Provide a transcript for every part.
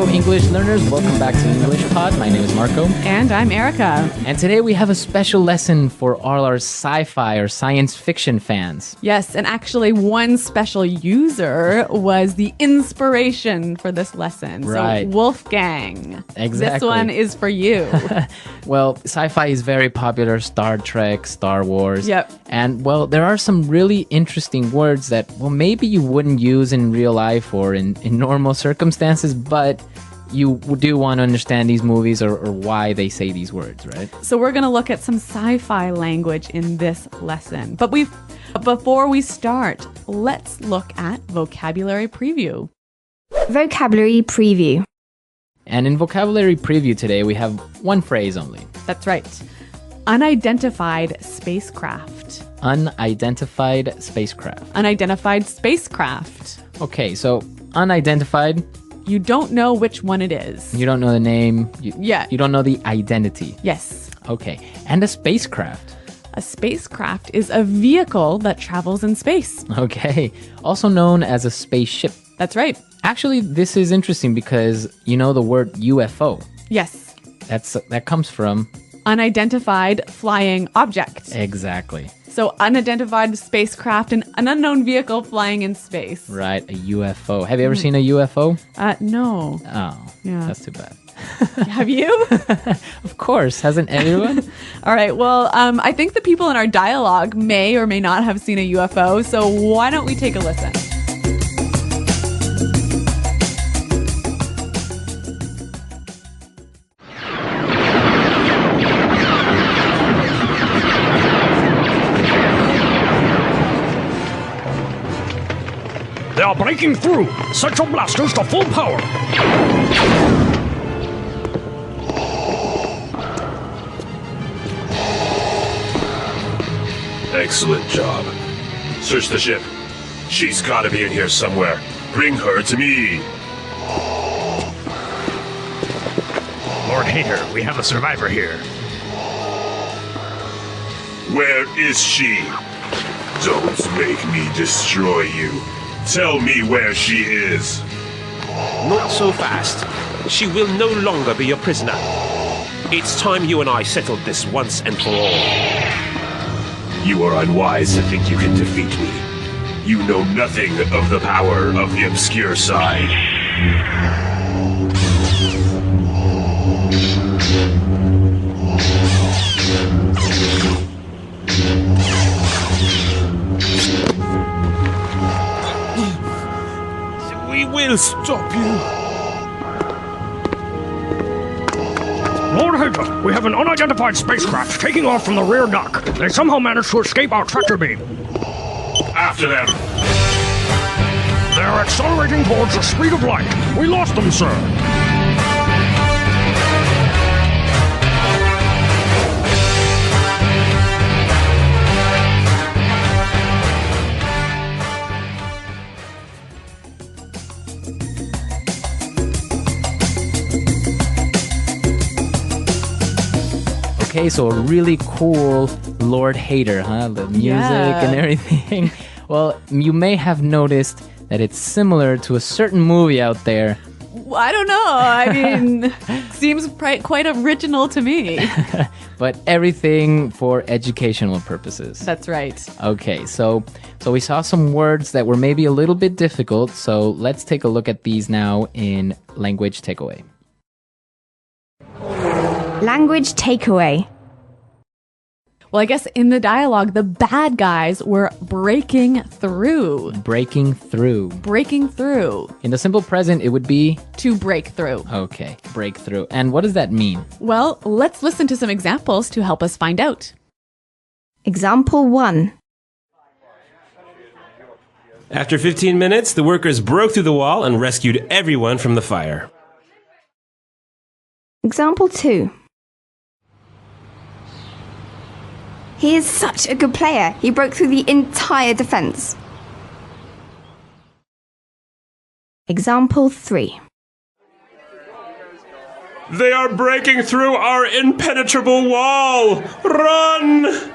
Hello, English learners. Welcome back to English Pod. My name is Marco. And I'm Erica. And today we have a special lesson for all our sci-fi or science fiction fans. Yes, and actually one special user was the inspiration for this lesson. Right. So Wolfgang. Exactly. This one is for you. Well, sci-fi is very popular. Star Trek, Star Wars. Yep. And, well, there are some really interesting words that, well, maybe you wouldn't use in real life or in normal circumstances, but you do want to understand these movies or why they say these words, right? So we're going to look at some sci-fi language in this lesson. But before we start, let's look at vocabulary preview. Vocabulary preview. And in vocabulary preview today, we have one phrase only. That's right. Unidentified spacecraft. Unidentified spacecraft. Unidentified spacecraft. Okay, so unidentified. You don't know which one it is. You don't know the name. You don't know the identity. Yes. Okay, and a spacecraft. A spacecraft is a vehicle that travels in space. Okay, also known as a spaceship. That's right. Actually, this is interesting because you know the word UFO. Yes. That comes from unidentified flying object. Exactly. So unidentified spacecraft, an unknown vehicle flying in space. Right, a UFO. Have you ever seen a UFO? No. Oh, Yeah. That's too bad. Have you? Of course, hasn't everyone? All right. Well, I think the people in our dialogue may or may not have seen a UFO. So why don't we take a listen? They are breaking through. Set your blasters to full power. Excellent job. Search the ship. She's gotta be in here somewhere. Bring her to me. Lord Hater, we have a survivor here. Where is she? Don't make me destroy you. Tell me where she is. Not so fast. She will no longer be your prisoner. It's time you and I settled this once and for all. You are unwise to think you can defeat me. You know nothing of the power of the obscure side. We will stop you. Lord Hater, we have an unidentified spacecraft taking off from the rear dock. They somehow managed to escape our tractor beam. After them. They are accelerating towards the speed of light. We lost them, sir. Okay, so a really cool Lord Hater, huh? The music and everything. Well, you may have noticed that it's similar to a certain movie out there. I don't know. I mean, seems quite original to me. But everything for educational purposes. That's right. Okay, so we saw some words that were maybe a little bit difficult, so let's take a look at these now in language takeaway. Language takeaway. Well, I guess in the dialogue, the bad guys were breaking through. Breaking through. Breaking through. In the simple present, it would be? To break through. Okay, break through. And what does that mean? Well, let's listen to some examples to help us find out. Example 1. After 15 minutes, the workers broke through the wall and rescued everyone from the fire. Example 2. He is such a good player. He broke through the entire defense. Example 3. They are breaking through our impenetrable wall! Run!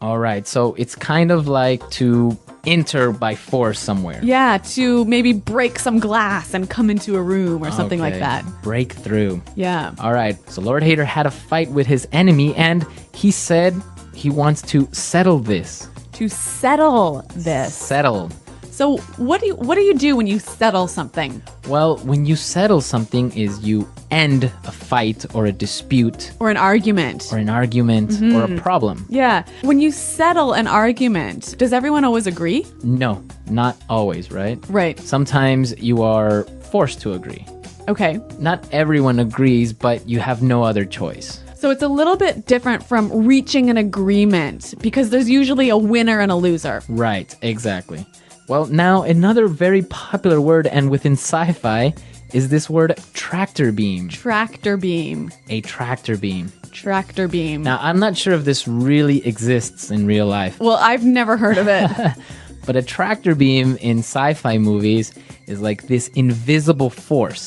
All right, so it's kind of like to enter by force somewhere. Yeah, to maybe break some glass and come into a room or something like Okay. that. Break through. Yeah. All right. So Lord Hater had a fight with his enemy, and he said he wants to settle this. To settle this. Settle. So what do you do when you settle something? Well, when you settle something is you end a fight or a dispute Or an argument? or an argument or a problem. Yeah. When you settle an argument, does everyone always agree? No, not always, right? Right. Sometimes you are forced to agree. Okay. Not everyone agrees, but you have no other choice. So it's a little bit different from reaching an agreement because there's usually a winner and a loser. Right, exactly. Well, now another very popular word and within sci-fi is this word tractor beam. Tractor beam. A tractor beam. Tractor beam. Now, I'm not sure if this really exists in real life, Well, I've never heard of it. but a tractor beam in sci-fi movies is like this invisible force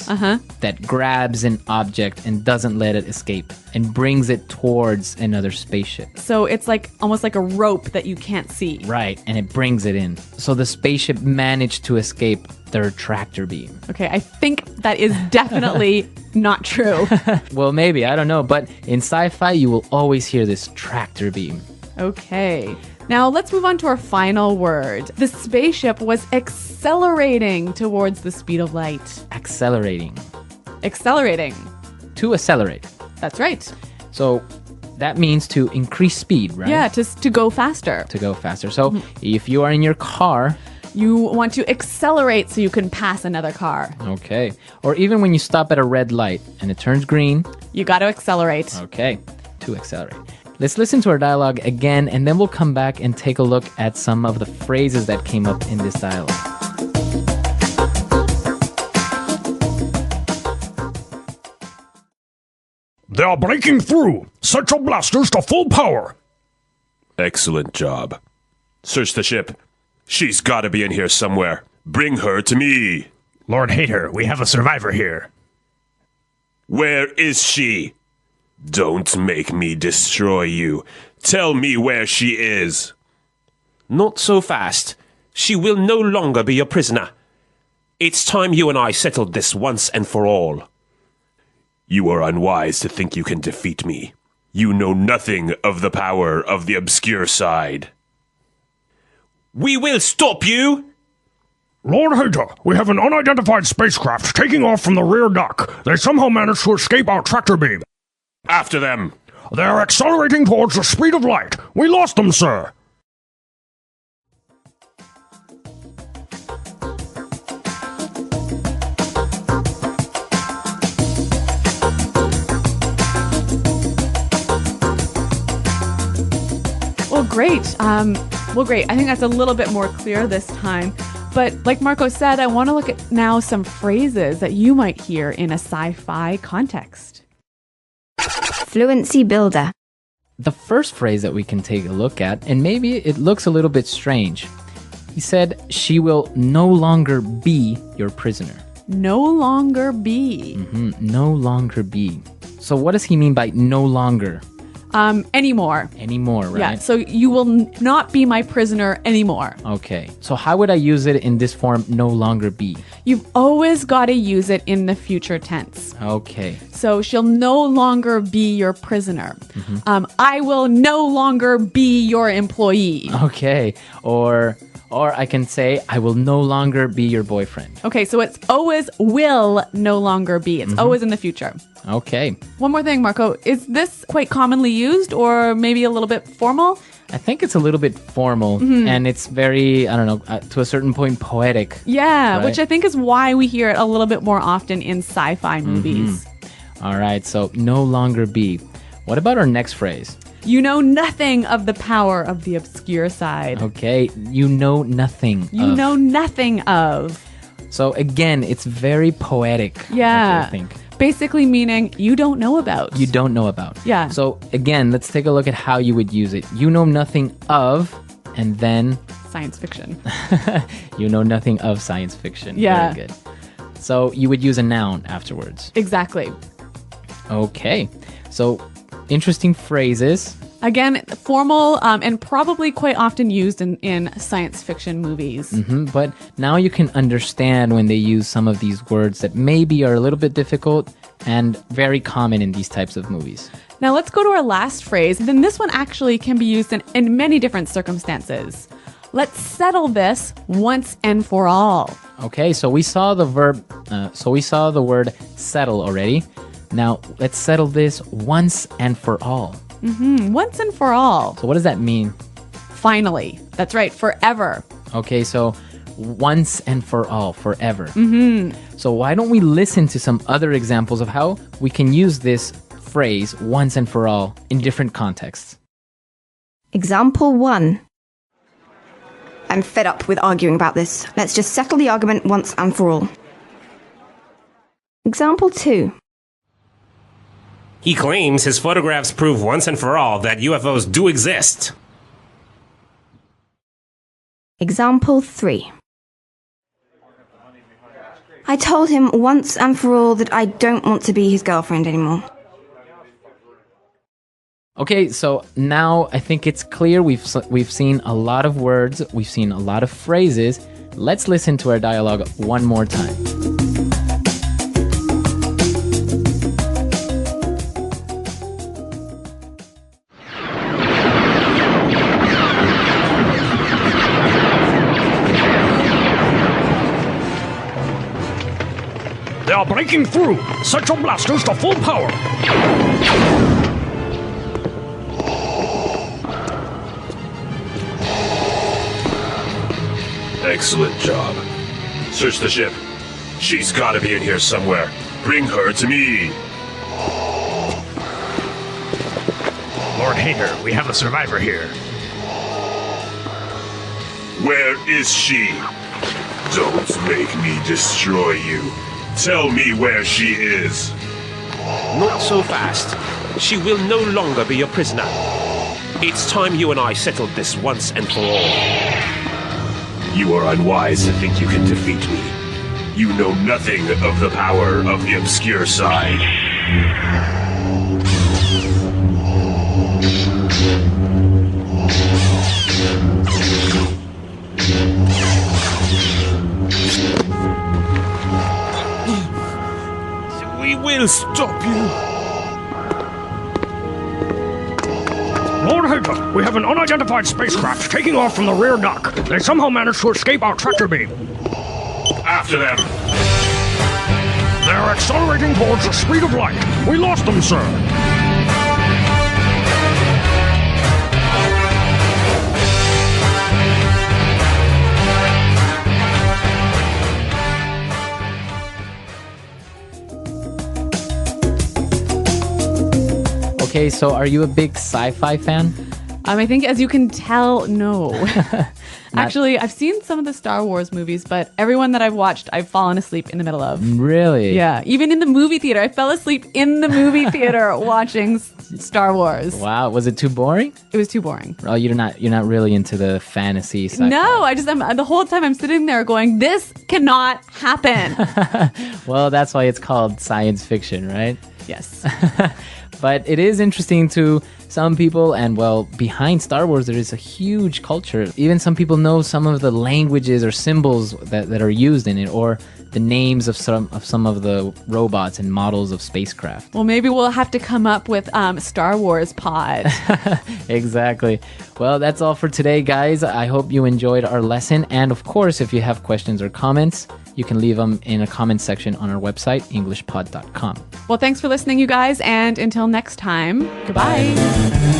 that grabs an object and doesn't let it escape and brings it towards another spaceship. So it's like almost like a rope that you can't see. Right, and it brings it in. So the spaceship managed to escape their tractor beam. Okay, I think that is definitely not true. Well, maybe, I don't know, but in sci-fi you will always hear this tractor beam. Okay. Now let's move on to our final word. The spaceship was accelerating towards the speed of light. Accelerating. Accelerating. To accelerate. That's right. So that means to increase speed, right? Yeah, to go faster. To go faster. So if you are in your car, You want to accelerate so you can pass another car. okay, or even when you stop at a red light and it turns green, You got to accelerate. okay, to accelerate. Let's listen to our dialogue again, and then we'll come back and take a look at some of the phrases that came up in this dialogue. They are breaking through. Set your blasters to full power. Excellent job. Search the ship. She's gotta be in here somewhere. Bring her to me. Lord Hater, we have a survivor here. Where is she? Don't make me destroy you. Tell me where she is. Not so fast. She will no longer be your prisoner. It's time you and I settled this once and for all. You are unwise to think you can defeat me. You know nothing of the power of the obscure side. We will stop you! Lord Hater, we have an unidentified spacecraft taking off from the rear dock. They somehow managed to escape our tractor beam. After them. They are accelerating towards the speed of light. We lost them, sir. Well, great. I think that's a little bit more clear this time. But like Marco said, I want to look at now some phrases that you might hear in a sci-fi context. Fluency builder. The first phrase that we can take a look at, and maybe it looks a little bit strange. He said, she will no longer be your prisoner. No longer be. No longer be. So what does he mean by no longer? Anymore. Anymore, right? Yeah, so you will not be my prisoner anymore. Okay. So how would I use it in this form, no longer be? You've always got to use it in the future tense. Okay. So she'll no longer be your prisoner. I will no longer be your employee. Okay. Or I can say, I will no longer be your boyfriend. Okay, so it's always will no longer be. It's always in the future. Okay. One more thing, Marco. Is this quite commonly used or maybe a little bit formal? I think it's a little bit formal and it's very, I don't know, to a certain point poetic. Yeah, Right. which I think is why we hear it a little bit more often in sci-fi movies. All right. So no longer be. What about our next phrase? You know nothing of the power of the obscure side. Okay. You know nothing. You of. know nothing of. So again, it's very poetic. Yeah. I think. Basically meaning you don't know about. You don't know about. Yeah. So again, let's take a look at how you would use it. You know nothing of, and then Science fiction. you know nothing of science fiction. Yeah. Very good. So you would use a noun afterwards. Exactly. Okay. So interesting phrases. Again, formal and probably quite often used in science fiction movies. But now you can understand when they use some of these words that maybe are a little bit difficult and very common in these types of movies. Now let's go to our last phrase. Then this one actually can be used in many different circumstances. Let's settle this once and for all. Okay, so we saw the word settle already. Now let's settle this once and for all. Once and for all. So what does that mean? Finally. That's right. Forever. Okay, so once and for all, forever. So why don't we listen to some other examples of how we can use this phrase once and for all in different contexts? Example 1. I'm fed up with arguing about this. Let's just settle the argument once and for all. Example 2. He claims his photographs prove once and for all that UFOs do exist. Example 3. I told him once and for all that I don't want to be his girlfriend anymore. Okay, so now I think it's clear we've seen a lot of words, we've seen a lot of phrases. Let's listen to our dialogue one more time. They are breaking through. Set your blasters to full power. Excellent job. Search the ship. She's gotta be in here somewhere. Bring her to me. Lord Hager, we have a survivor here. Where is she? Don't make me destroy you. Tell me where she is. Not so fast. She will no longer be your prisoner. It's time you and I settled this once and for all. You are unwise to think you can defeat me. You know nothing of the power of the obscure side. We will stop you. Lord Hager, we have an unidentified spacecraft taking off from the rear dock. They somehow managed to escape our tractor beam. After them. They are accelerating towards the speed of light. We lost them, sir. Okay, so are you a big sci-fi fan? I think, as you can tell, no. Actually, I've seen some of the Star Wars movies, but everyone that I've watched, I've fallen asleep in the middle of. Really? Yeah, even in the movie theater. I fell asleep in the movie theater watching Star Wars. Wow, was it too boring? It was too boring. Oh, you're not really into the fantasy sci-fi. No, I'm the whole time I'm sitting there going, this cannot happen. Well, that's why it's called science fiction, right? Yes. But it is interesting to some people, and well, behind Star Wars, there is a huge culture. Even some people know some of the languages or symbols that are used in it, or the names of some of the robots and models of spacecraft. Well, maybe we'll have to come up with Star Wars pod. Exactly. Well, that's all for today, guys. I hope you enjoyed our lesson. And of course, if you have questions or comments, you can leave them in a comment section on our website, englishpod.com. Well, thanks for listening, you guys. And until next time, goodbye.